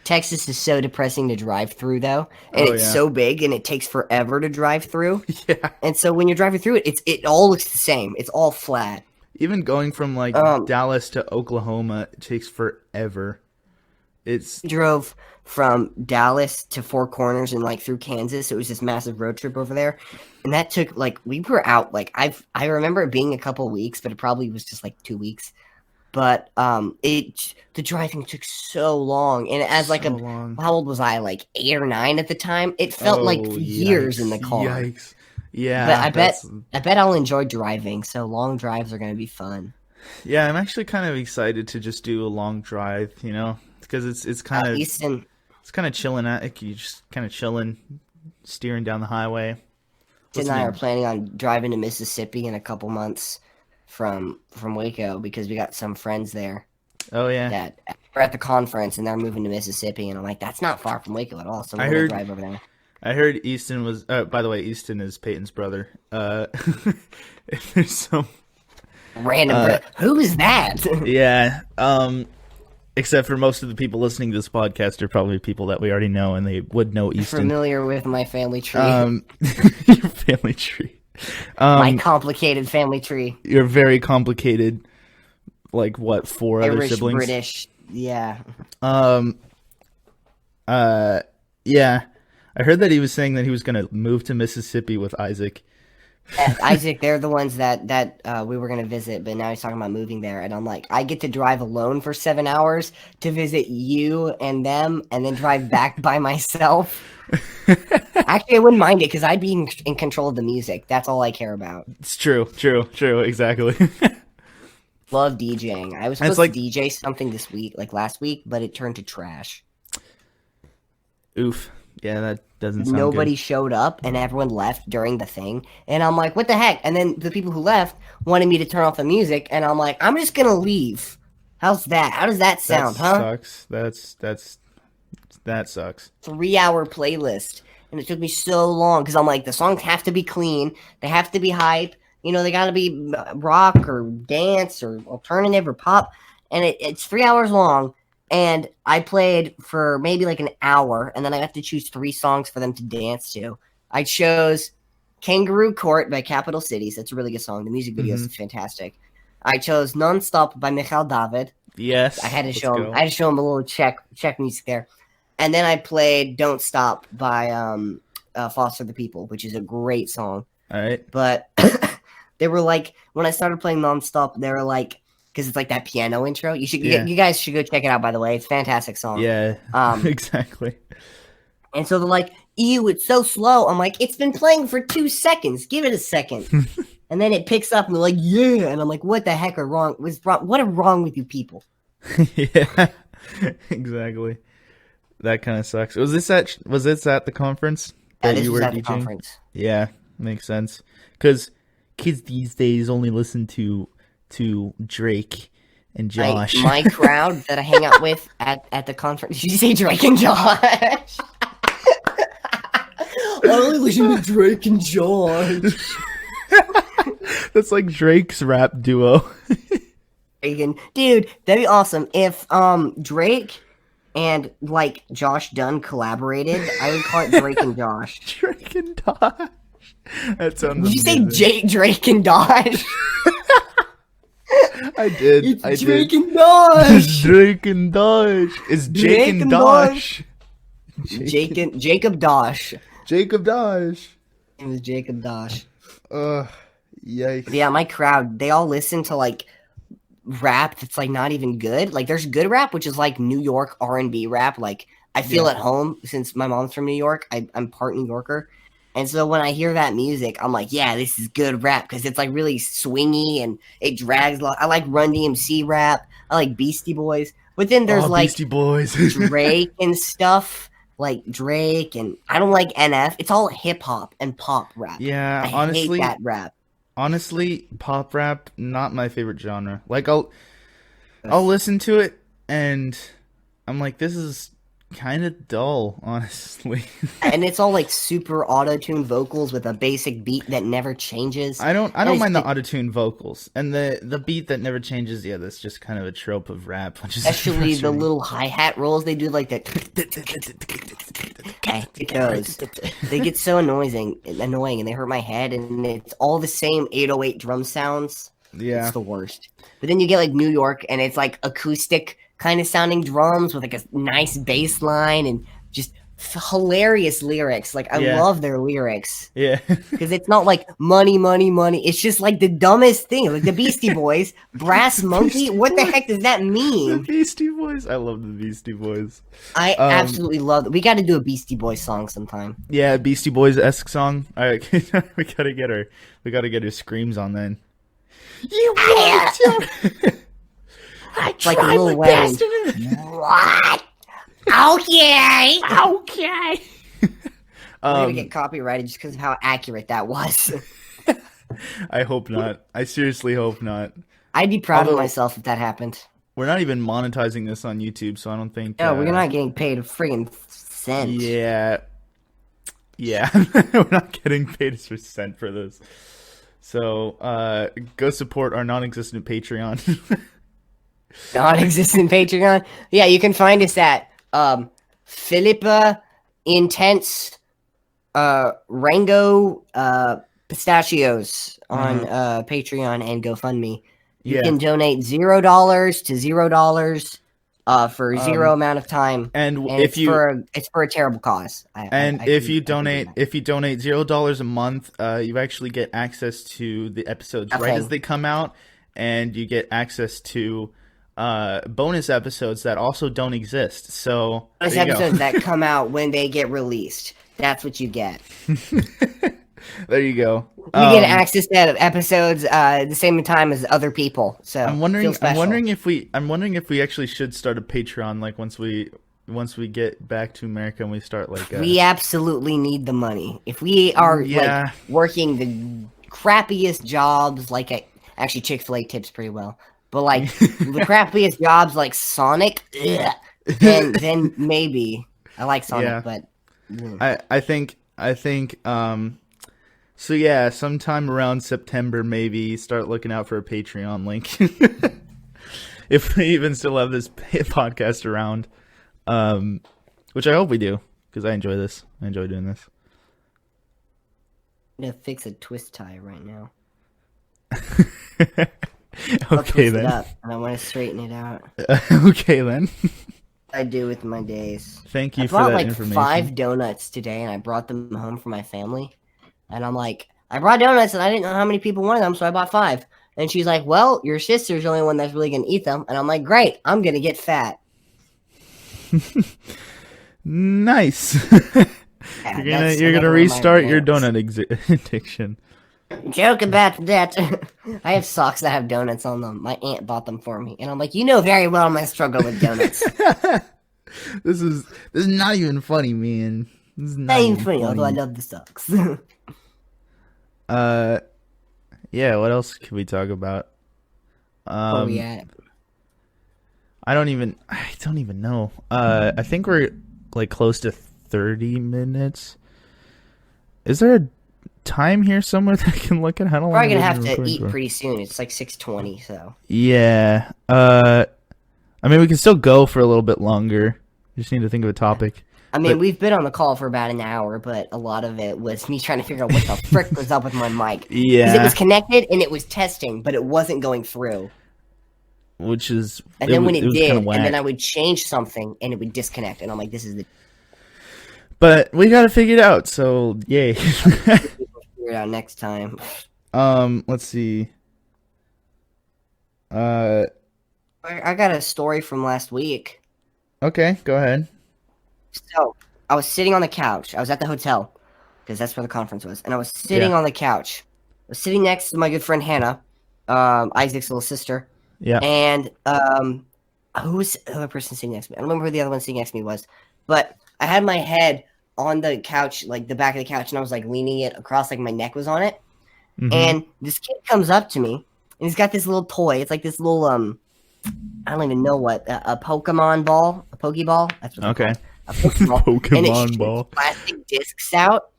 Texas is so depressing to drive through, though, and Oh, it's yeah. so big, and it takes forever to drive through. Yeah. And so when you're driving through it, it all looks the same. It's all flat. Even going from like Um, Dallas to Oklahoma takes forever. It's Drove from Dallas to Four Corners and like through Kansas. It was this massive road trip over there, and that took like we were out like I remember it being a couple weeks, but it probably was just like 2 weeks. But the driving took so long, and as like so long. how old was I? Like 8 or 9 at the time. It felt like Oh, years in the yikes, car. Yikes. Yeah. But that's- I bet I'll enjoy driving. So long drives are gonna be fun. Yeah, I'm actually kind of excited to just do a long drive, you know, because it's kind of Easton, it's kind of chilling at it. You just kind of chilling, steering down the highway. Sid and I are listening- planning on driving to Mississippi in a couple months from Waco because we got some friends there Oh yeah. that are at the conference and they're moving to Mississippi, and I'm like, that's not far from Waco at all. So I we're gonna heard- drive over there. I heard Easton was. By the way, Easton is Peyton's brother. If there's some. Who is that? Yeah. Except for most of the people listening to this podcast are probably people that we already know, and they would know Easton. Familiar with my family tree, Your family tree. my complicated family tree. You're very complicated. Like what? 4 other Irish, siblings. British, yeah. Yeah. I heard that he was saying that he was going to move to Mississippi with Isaac. Isaac, they're the ones that we were gonna visit, but now he's talking about moving there, and I'm like, I get to drive alone for 7 hours to visit you and them, and then drive back by myself. Actually, I wouldn't mind it because I'd be in control of the music. That's all I care about. It's true, exactly. Love DJing. I was And supposed it's like- to DJ something this week, like last week, but it turned to trash. Oof. Yeah, that doesn't sound Nobody good. showed up, and everyone left during the thing. And I'm like, what the heck? And then the people who left wanted me to turn off the music, and I'm like, I'm just gonna leave. How's that? How does that sound, That huh? sucks. That sucks. 3-hour playlist, and it took me so long because I'm like, the songs have to be clean, they have to be hype, you know, they gotta be rock or dance or alternative or pop, and it's 3 hours long. And I played for maybe like an hour, and then I got to choose 3 songs for them to dance to. I chose Kangaroo Court by Capital Cities. That's a really good song. The music video is fantastic. I chose Nonstop by Michael David. Yes. I had to let's show him. go. I had to show him a little check music there. And then I played Don't Stop by Foster the People, which is a great song. All right. But they were like, when I started playing Nonstop, they were like, because it's like that piano intro. Yeah. You guys should go check it out, by the way. It's a fantastic song. Yeah. Um, Exactly. And so they're like, ew, it's so slow. I'm like, it's been playing for 2 seconds. Give it a second. And then it picks up and they're like, yeah. And I'm like, what the heck are wrong? What are wrong with you people? Yeah. Exactly. That kind of sucks. Was this at the conference that This you was were at the DJing? conference. Yeah, makes sense. Because kids these days only listen to Drake and Josh. My crowd that I hang out with at the conference. Did you say Drake and Josh? I only listen to Drake and Josh. That's like Drake's rap duo. Dude, that'd be awesome if Drake and like Josh Dunn collaborated. I would call it Drake and Josh. Drake and Dosh. That sounds Did you say amazing. Drake and Dosh? I did. It's Drake and Dosh. Drake and Dosh. It's Jake and Dosh. Jacob Dosh. Jacob Dosh. It was Jacob Dosh. Yikes. Yeah, my crowd, they all listen to like rap that's like not even good. Like there's good rap, which is like New York R&B rap. Like I feel at home since my mom's from New York. I'm part New Yorker. And so when I hear that music, I'm like, yeah, this is good rap because it's like really swingy and it drags a lot. I like Run DMC rap. I like Beastie Boys. But then there's like Beastie Boys. Drake and stuff. Like Drake, and I don't like NF. It's all hip hop and pop rap. Yeah, I honestly, hate that rap. Honestly, pop rap not my favorite genre. Like I'll listen to it and I'm like, this is kind of dull, honestly. And it's all like super auto-tuned vocals with a basic beat that never changes. I don't mind the auto-tuned vocals and the beat that never changes. Yeah, that's just kind of a trope of rap, which is especially the little hi-hat rolls they do, like that. They get so annoying, and they hurt my head. And it's all the same 808 drum sounds. Yeah, it's the worst. But then you get like New York, and it's like acoustic kind of sounding drums with like a nice bass line and just hilarious lyrics. Like I love their lyrics. Yeah. Because it's not like money, money, money. It's just like the dumbest thing. Like the Beastie Boys, Brass Monkey. What the heck does that mean? The Beastie Boys. I love the Beastie Boys. I absolutely love it. We got to do a Beastie Boys song sometime. Yeah, Beastie Boys-esque song. All right, we gotta get her screams on then. You want to? I tried like Lil Wayne. What? Okay. Okay. We're gonna get copyrighted just because of how accurate that was. I hope not. I seriously hope not. I'd be proud of myself if that happened. We're not even monetizing this on YouTube, so I don't think... No, we're not getting paid a friggin' cent. Yeah. We're not getting paid a cent for this. So, go support our non-existent Patreon. Non-existent Patreon? Yeah, you can find us at Philippa Intense Rango Pistachios on Patreon and GoFundMe. You can donate $0 to $0 for zero amount of time, and if it's for a terrible cause. If you donate $0 a month, you actually get access to the episodes right as they come out, and you get access to bonus episodes that also don't exist. So bonus episodes that come out when they get released. That's what you get. There you go. You get access to episodes at the same time as other people. So I'm wondering if we actually should start a Patreon, like once we get back to America and we start like we absolutely need the money. If we are like working the crappiest jobs, like actually Chick-fil-A tips pretty well, but like the crappiest jobs like Sonic, then maybe. I like Sonic, but I think so yeah, sometime around September, maybe start looking out for a Patreon link. If we even still have this podcast around, which I hope we do, because I enjoy this. I enjoy doing this. I'm gonna fix a twist tie right now. Okay then. It up, and I want to straighten it out. Okay then. I do with my days. Thank you for that information. I brought like 5 donuts today, and I brought them home for my family. And I'm like, I brought donuts, and I didn't know how many people wanted them, so I bought 5. And she's like, well, your sister's the only one that's really going to eat them. And I'm like, great, I'm going to get fat. Nice. You're gonna restart your donut addiction. Joke about that. I have socks that have donuts on them. My aunt bought them for me, and I'm like, you know very well my struggle with donuts. This is not even funny, man. This is not even funny. Although I love the socks. Yeah. What else can we talk about? Where are we at? I don't even know. I think we're like close to 30 minutes. Is there a time here somewhere that I can look at? I don't know. We're probably gonna have to eat pretty soon. It's like 6:20, so. Yeah. I mean, we can still go for a little bit longer. We just need to think of a topic. I mean, we've been on the call for about an hour, but a lot of it was me trying to figure out what the frick was up with my mic. Yeah. Because it was connected and it was testing, but it wasn't going through. which is And then when it it was did, kind of and whack. then I would change something, and it would disconnect, and I'm like, this is the. But we got to figure it out. So yay. We'll figure it out next time. Let's see. I got a story from last week. Okay, go ahead. So I was sitting on the couch. I was at the hotel because that's where the conference was, and I was sitting on the couch. I was sitting next to my good friend Hannah, Isaac's little sister. Yeah. And who's the other person sitting next to me? I don't remember who the other one sitting next to me was, but I had my head on the couch, like the back of the couch, and I was like leaning it across, like my neck was on it. Mhm. And this kid comes up to me, and he's got this little toy. It's like this little I don't even know what a Pokemon ball, a Pokeball. That's what Okay. a Pokeball. And it Pokemon shoots ball. plastic discs out,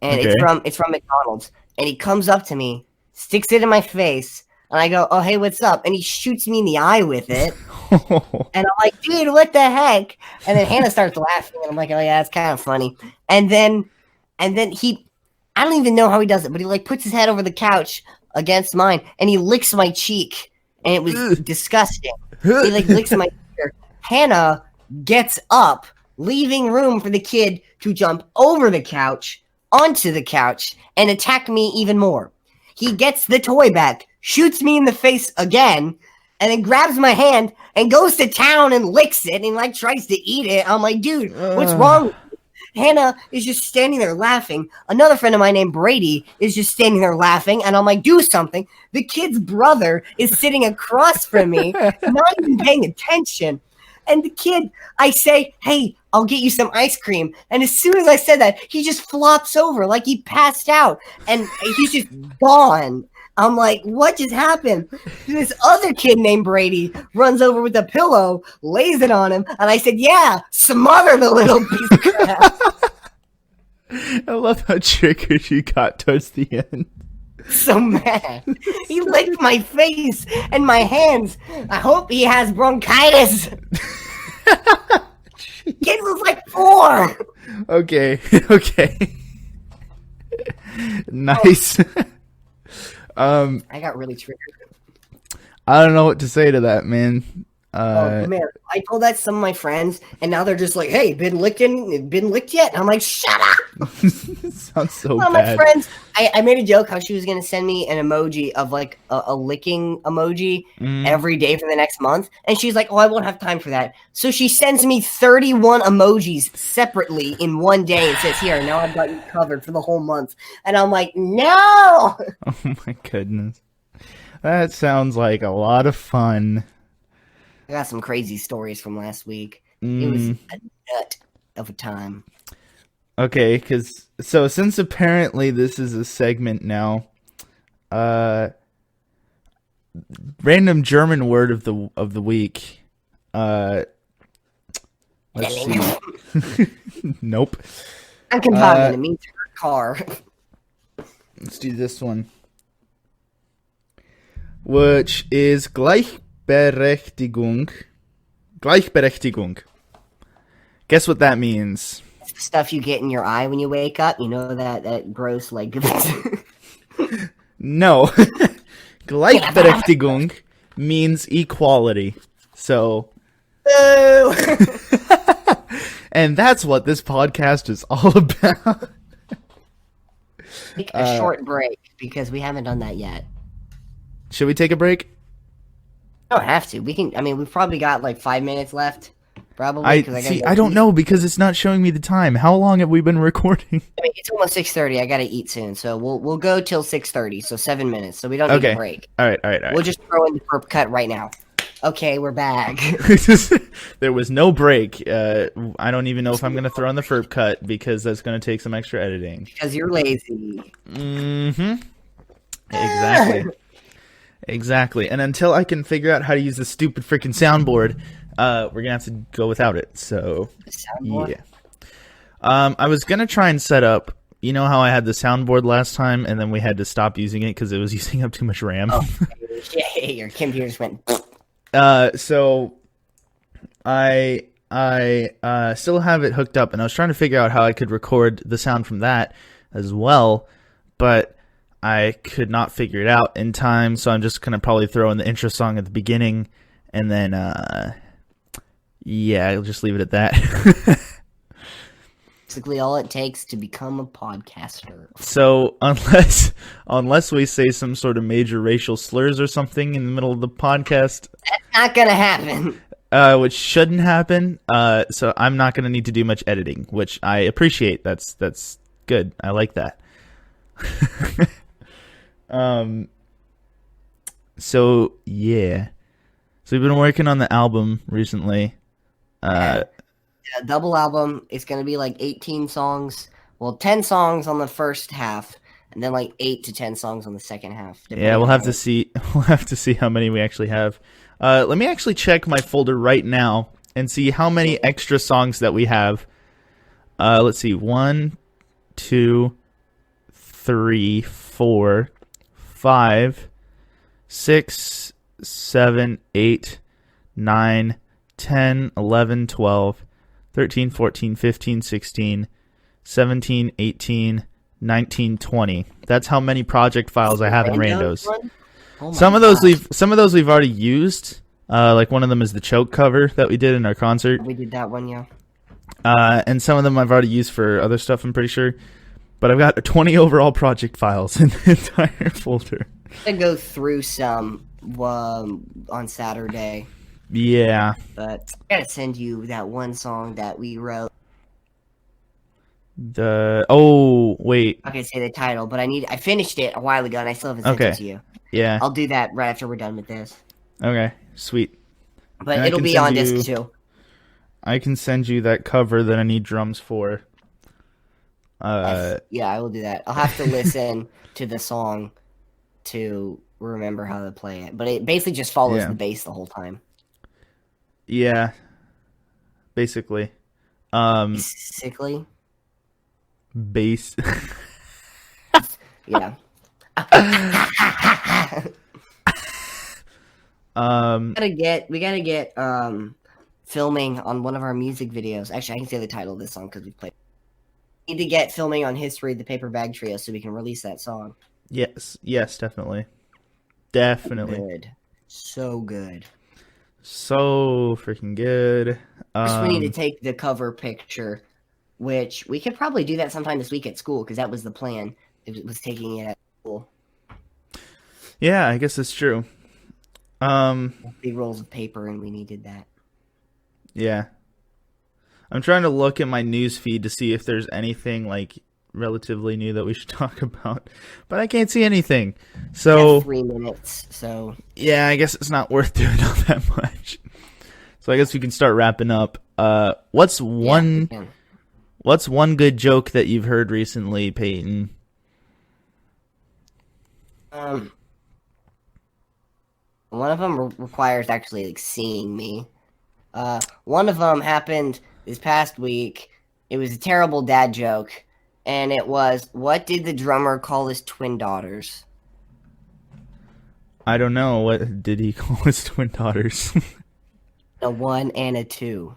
and Okay. it's from McDonald's. And he comes up to me, sticks it in my face, and I go, "Oh, hey, what's up?" And he shoots me in the eye with it, and I'm like, "Dude, what the heck?" And then Hannah starts laughing, and I'm like, "Oh yeah, it's kind of funny." And then he, I don't even know how he does it, but he like puts his head over the couch against mine, and he licks my cheek, and it was disgusting. He like licks my ear. Hannah gets up, leaving room for the kid to jump over the couch, onto the couch, and attack me even more. He gets the toy back, shoots me in the face again, and then grabs my hand and goes to town and licks it and like tries to eat it. I'm like, dude, what's wrong? Hannah is just standing there laughing. Another friend of mine named Brady is just standing there laughing, and I'm like, do something. The kid's brother is sitting across from me, not even paying attention. And the kid, I say, hey, I'll get you some ice cream. And as soon as I said that, he just flops over like he passed out. And he's just gone. I'm like, what just happened? This other kid named Brady runs over with a pillow, lays it on him. And I said, yeah, smother the little piece of crap. I love how triggered you got towards the end. So mad. He licked my face and my hands. I hope he has bronchitis. Kid was like 4. Okay. Nice. I got really triggered. I don't know what to say to that, man. Oh man, I told that to some of my friends, and now they're just like, "Hey, been licked yet?" And I'm like, "Shut up!" Sounds so One of bad. my friends, I made a joke how she was gonna send me an emoji of like a licking emoji every day for the next month, and she's like, "Oh, I won't have time for that." So she sends me 31 emojis separately in one day and says, "Here, now I've got you covered for the whole month." And I'm like, "No!" Oh my goodness, that sounds like a lot of fun. I got some crazy stories from last week. It was a nut of a time. Okay, so since apparently this is a segment now, random German word of the week. Let's see. Nope. Krankenwagen, it means car. Let's do this one, which is Gleichberechtigung. Gleichberechtigung. Guess what that means? It's the stuff you get in your eye when you wake up. You know that gross like. No. Gleichberechtigung means equality. So. Boo! And that's what this podcast is all about. Take a short break because we haven't done that yet. Should we take a break? We don't have to. We can. I mean, we've probably got like 5 minutes left. Probably. I don't know because it's not showing me the time. How long have we been recording? I mean, it's almost 6:30. I gotta eat soon, so we'll go till 6:30. So 7 minutes. So we don't need a break. All right. We'll just throw in the FIRP cut right now. Okay, we're back. There was no break. I don't even know if I'm going to throw in the FIRP cut because that's going to take some extra editing. Because you're lazy. Mm-hmm. Exactly. And until I can figure out how to use the stupid freaking soundboard, we're going to have to go without it. So, yeah. I was going to try and set up, you know how I had the soundboard last time and then we had to stop using it because it was using up too much RAM? Oh, yeah, your computer just went... So I still have it hooked up, and I was trying to figure out how I could record the sound from that as well, but I could not figure it out in time, so I'm just going to probably throw in the intro song at the beginning And then, yeah, I'll just leave it at that. Basically, all it takes to become a podcaster. So unless we say some sort of major racial slurs or something in the middle of the podcast, That's not gonna happen. which shouldn't happen. So I'm not gonna need to do much editing, which I appreciate. That's good. I like that. So yeah. So we've been working on the album recently. A double album. It's gonna be like 18 songs. Well, 10 songs on the first half, and then like 8 to 10 songs on the second half. Yeah, we'll have to see. We'll have to see how many we actually have. Let me actually check my folder right now and see how many extra songs that we have. Let's see. 1, 2, 3, 4, 5, 6, 7, 8, 9, 10, 11, 12, 13, 14, 15, 16, 17, 18, 19, 20. That's how many project files I have in Randos. Oh some of those we've already used. Like one of them is the choke cover that we did in our concert. We did that one, yeah. And some of them I've already used for other stuff, I'm pretty sure. But I've got 20 overall project files in the entire folder. I'm gonna go through some on Saturday. Yeah. But I gotta send you that one song that we wrote. Wait. Okay, say the title, but I finished it a while ago and I still haven't sent it to you. Yeah. I'll do that right after we're done with this. Okay. Sweet. But it'll be on disc too. I can send you that cover that I need drums for. Yeah, I will do that. I'll have to listen to the song to remember how to play it. But it basically just follows the bass the whole time. Yeah. Basically. Basically? Bass. Yeah. We gotta get filming on one of our music videos. Actually, I can say the title of this song because we played. We need to get filming on History of the Paper Bag Trio so we can release that song. Yes, definitely. Good. So good. So freaking good. First, we need to take the cover picture, which we could probably do that sometime this week at school because that was the plan. It was taking it at school. Yeah, I guess that's true. Big rolls of paper, and we needed that. Yeah. I'm trying to look at my news feed to see if there's anything like relatively new that we should talk about, but I can't see anything. So 3 minutes. So yeah, I guess it's not worth doing all that much. So I guess we can start wrapping up. What's one good joke that you've heard recently, Payton? One of them requires actually like seeing me. One of them happened this past week. It was a terrible dad joke, and it was, what did the drummer call his twin daughters? I don't know. What did he call his twin daughters? A 1 and a 2.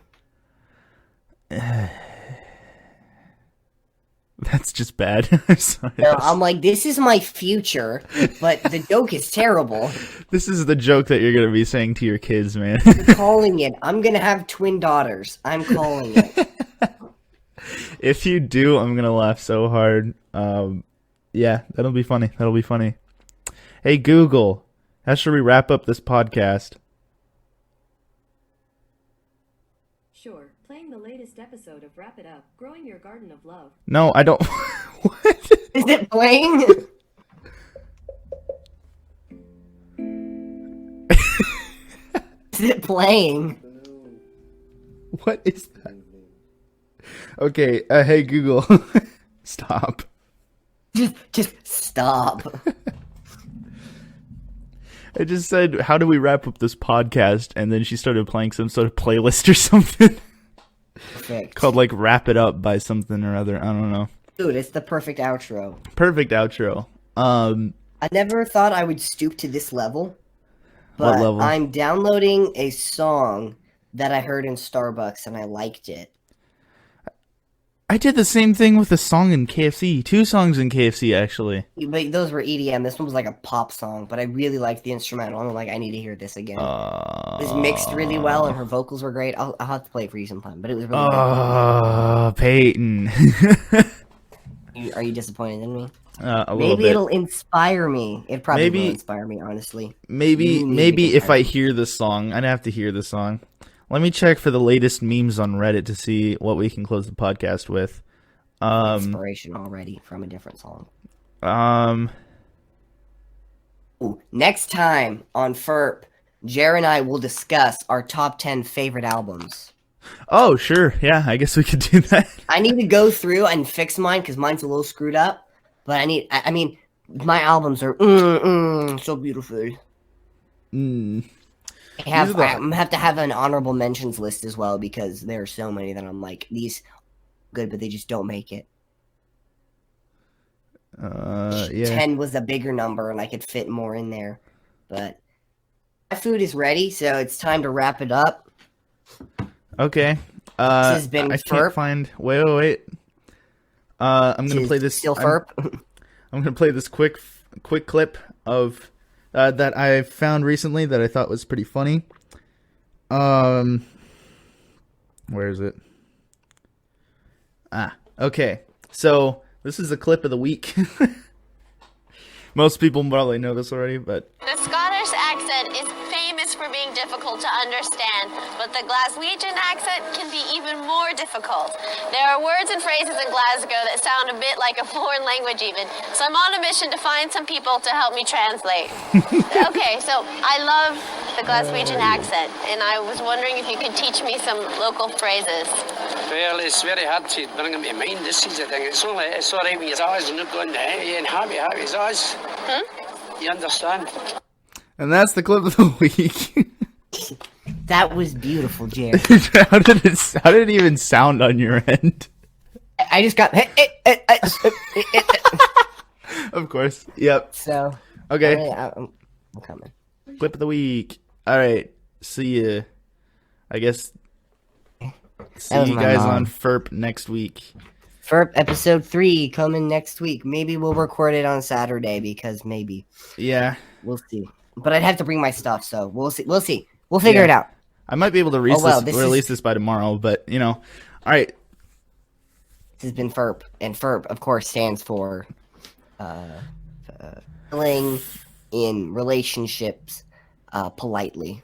That's just bad. I'm sorry. No, I'm like, this is my future, but the joke is terrible. This is the joke that you're going to be saying to your kids, man. I'm calling it. I'm going to have twin daughters. I'm calling it. If you do, I'm going to laugh so hard. Yeah, that'll be funny. Hey, Google, how should we wrap up this podcast? Sure. Playing the latest episode of Wrap It Up, Growing Your Garden of Love. No, I don't. What? Is it playing? Is it playing? What is that? Okay, hey Google, stop. Just stop. I just said, how do we wrap up this podcast? And then she started playing some sort of playlist or something. Perfect. Called like Wrap It Up by something or other. I don't know. Dude, it's the perfect outro. Perfect outro. I never thought I would stoop to this level. But What level? I'm downloading a song that I heard in Starbucks and I liked it. I did the same thing with a song in KFC. 2 songs in KFC, actually. But those were EDM. This one was like a pop song, but I really liked the instrumental. I'm like, I need to hear this again. It was mixed really well, and her vocals were great. I'll have to play it for you sometime, but it was really great. Payton. Are you disappointed in me? A little Maybe bit. it'll inspire me. It probably will inspire me, honestly. Maybe if I hear this song, I'd have to hear the song. Let me check for the latest memes on Reddit to see what we can close the podcast with. Inspiration already from a different song. Ooh, next time on FIRP, Jer and I will discuss our top 10 favorite albums. Oh, sure. Yeah, I guess we could do that. I need to go through and fix mine because mine's a little screwed up. But I mean, my albums are so beautiful. I have to have an honorable mentions list as well because there are so many that I'm like, these good, but they just don't make it. Yeah. 10 was a bigger number and I could fit more in there. But my food is ready, so it's time to wrap it up. Okay. This has been I FIRP. can't find. Wait. I'm gonna play this. Still FIRP. I'm gonna play this quick clip of that I found recently that I thought was pretty funny. Where is it? Okay. So this is a clip of the week. Most people probably know this already, but The Scottish accent is famous for being difficult to understand, but the Glaswegian accent can be even more difficult. There are words and phrases in Glasgow that sound a bit like a foreign language even, so I'm on a mission to find some people to help me translate. Okay, so I love the Glaswegian accent, and I was wondering if you could teach me some local phrases. Well, it's very hard to bring them to mind. This is the thing. It's all right when your eyes are not going there and happy his eyes. You understand? and that's the clip of the week. That was beautiful, Jared. How did it even sound on your end? I just got Of course. Yep. so. Okay. I'm coming. Clip of the week. All right. See ya. I guess. See was you my guys mom. on FIRP next week. FIRP episode 3 coming next week. Maybe we'll record it on Saturday because maybe Yeah. we'll see. But I'd have to bring my stuff, so we'll see. We'll figure Yeah. it out. I might be able to release this this by tomorrow, but all right. This has been FIRP, and FIRP, of course, stands for filling in relationships politely.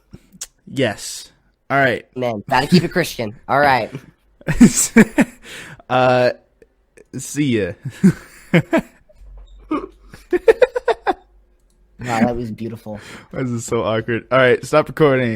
Yes. All right. Man, gotta keep it Christian. All right. See ya. Wow, that was beautiful. This is so awkward. All right, stop recording.